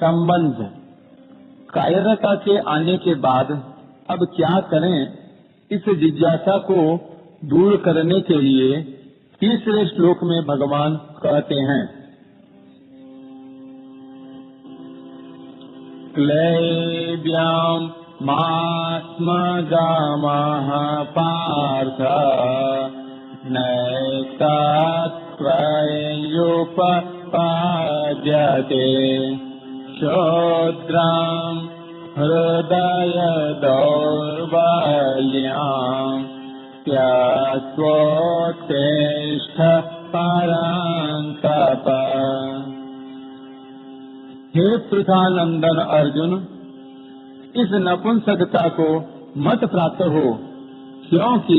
संबंध। कायरता के आने के बाद अब क्या करें, इस जिज्ञासा को दूर करने के लिए तीसरे श्लोक में भगवान कहते हैं, क्लैब्याम मास्मगामः पार्थ नैकात्वयोपपाद्यते क्षोद्रां हृदय दौर्बल्यां त्यक्त्वोत्तिष्ठ परन्तप। हे पृथानंदन अर्जुन, इस नपुंसकता को मत प्राप्त हो, क्योंकि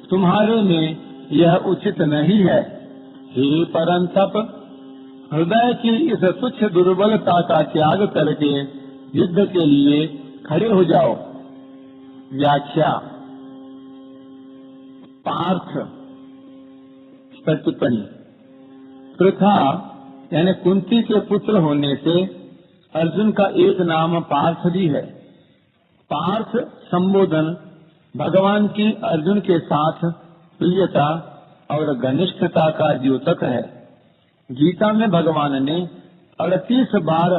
तुम्हारे में यह उचित नहीं है। हे परंतप, हृदय की इस तुच्छ दुर्बलता का त्याग करके युद्ध के लिए खड़े हो जाओ। व्याख्या। पार्थ टिप्पणी। पृथा यानी कुंती के पुत्र होने से अर्जुन का एक नाम पार्थ भी है। पार्थ संबोधन भगवान की अर्जुन के साथ प्रियता और घनिष्ठता का द्योतक है। गीता में भगवान ने 38 बार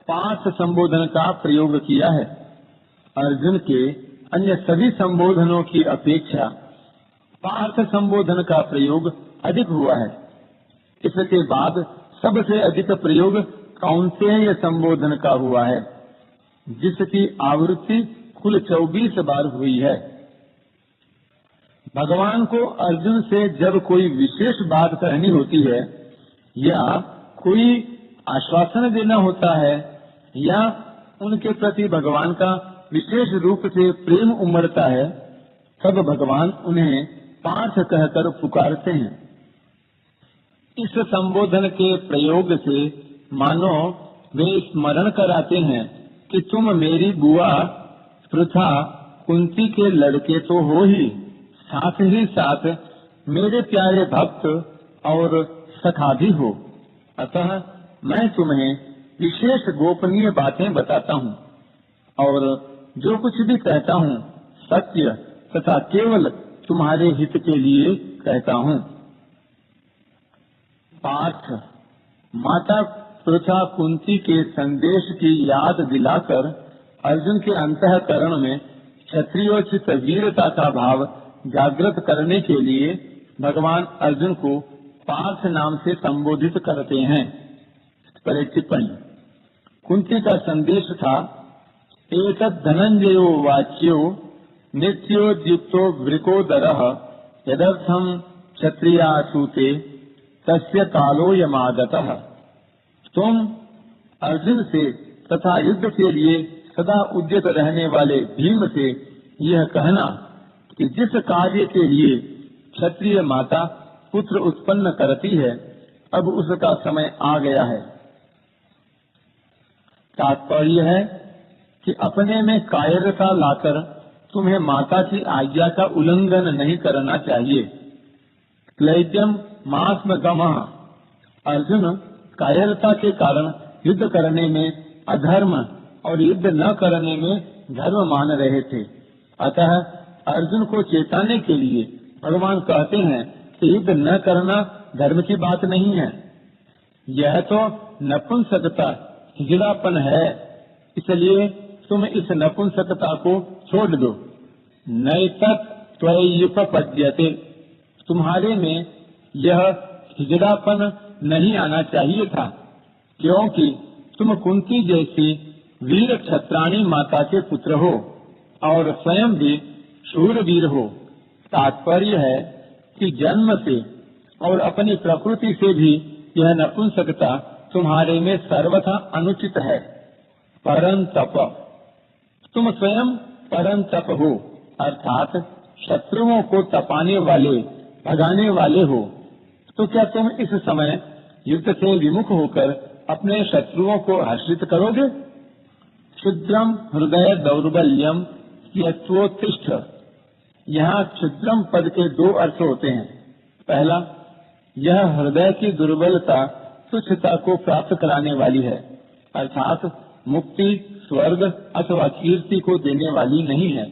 पार्थ संबोधन का प्रयोग किया है। अर्जुन के अन्य सभी संबोधनों की अपेक्षा पार्थ संबोधन का प्रयोग अधिक हुआ है। इसके बाद सबसे अधिक प्रयोग कौन्तेय संबोधन का हुआ है, जिसकी आवृत्ति कुल 24 बार हुई है। भगवान को अर्जुन से जब कोई विशेष बात कहनी होती है या कोई आश्वासन देना होता है या उनके प्रति भगवान का विशेष रूप से प्रेम उमड़ता है, तब भगवान उन्हें पार्थ कहकर पुकारते हैं। इस संबोधन के प्रयोग से मानो वे स्मरण कराते हैं कि तुम मेरी बुआ पृथा कुंती के लड़के तो हो ही, साथ ही साथ मेरे प्यारे भक्त और सखा भी हो। अतः मैं तुम्हें विशेष गोपनीय बातें बताता हूँ और जो कुछ भी कहता हूँ सत्य तथा केवल तुम्हारे हित के लिए कहता हूँ। पार्थ माता पृथा कुंती के संदेश की याद दिलाकर अर्जुन के अंतःकरण में क्षत्रियोचित वीरता का भाव जागृत करने के लिए भगवान अर्जुन को पार्थ नाम से संबोधित करते हैं। टिप्पणी। कुंती का संदेश था, एतद् धनंजयो वाच्यो नित्योद्युक्तो वृकोदरः यदर्थं क्षत्रियासूते तस्य कालोयमागतः। तुम अर्जुन से तथा युद्ध के लिए सदा उद्यत रहने वाले भीम से यह कहना कि जिस कार्य के लिए क्षत्रिय माता पुत्र उत्पन्न करती है, अब उसका समय आ गया है। तात्पर्य है कि अपने में कायरता लाकर तुम्हें माता की आज्ञा का उल्लंघन नहीं करना चाहिए। क्लैब्यम मास्मगमः। अर्जुन कायरता के कारण युद्ध करने में अधर्म और युद्ध न करने में धर्म मान रहे थे। अतः अर्जुन को चेताने के लिए भगवान कहते हैं कि युद्ध न करना धर्म की बात नहीं है, यह तो नपुंसकता हिजड़ापन है। इसलिए तुम इस नपुंसकता को छोड़ दो। नैतत्त्वयोपपद्यते। तुम्हारे में यह हिजड़ापन नहीं आना चाहिए था, क्योंकि तुम कुंती जैसी वीर क्षत्राणी माता के पुत्र हो और स्वयं भी शूरवीर हो। तात्पर्य है कि जन्म से और अपनी प्रकृति से भी यह नपुंसकता तुम्हारे में सर्वथा अनुचित है। परंतप। तुम स्वयं परंतप हो, अर्थात शत्रुओं को तपाने वाले, भगाने वाले हो। तो क्या तुम इस समय युद्ध से विमुख होकर अपने शत्रुओं को हर्षित करोगे? क्षुद्रम हृदय दौर्बल्यम यत्वोत्तिष्ठ। यहाँ क्षुद्रम पद के 2 अर्थ होते हैं। पहला, यह हृदय की दुर्बलता तुच्छता को प्राप्त कराने वाली है। अर्थात मुक्ति, स्वर्ग अथवा कीर्ति को देने वाली नहीं है।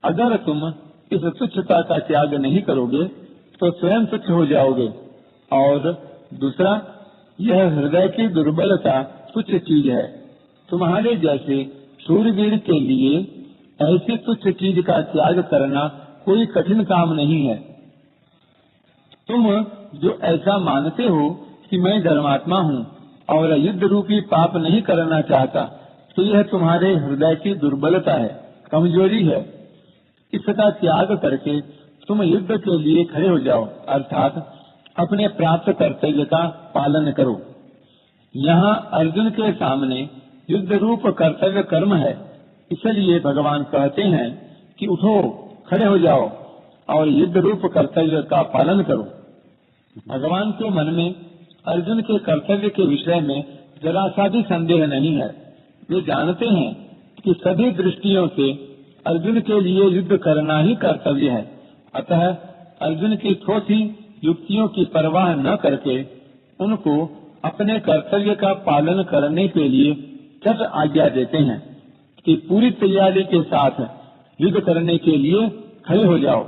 अगर तुम इस तुच्छता का त्याग नहीं करोगे तो स्वयं तुच्छ हो जाओगे। और दूसरा, यह हृदय की दुर्बलता तुच्छ चीज है। तुम्हारे जैसे शूरवीर के लिए ऐसी तुच्छ चीज का त्याग करना कोई कठिन काम नहीं है। तुम जो ऐसा मानते हो कि मैं धर्मात्मा हूँ और युद्ध रूपी पाप नहीं करना चाहता, तो यह तुम्हारे हृदय की दुर्बलता है, कमजोरी है। इसका त्याग करके तुम युद्ध के लिए खड़े हो जाओ, अर्थात अपने प्राप्त कर्तव्य का पालन करो। यहाँ अर्जुन के सामने युद्ध रूप कर्तव्य कर्म है, इसलिए भगवान कहते हैं कि उठो, खड़े हो जाओ और युद्ध रूप कर्तव्य का पालन करो। भगवान के मन में अर्जुन के कर्तव्य के विषय में जरा सा भी संदेह नहीं है। वे जानते हैं कि सभी दृष्टियों से अर्जुन के लिए युद्ध करना ही कर्तव्य है। अतः अर्जुन की थोथी युक्तियों की परवाह न करके उनको अपने कर्तव्य का पालन करने के लिए चट आज्ञा देते हैं कि पूरी तैयारी के साथ युद्ध करने के लिए खड़े हो जाओ।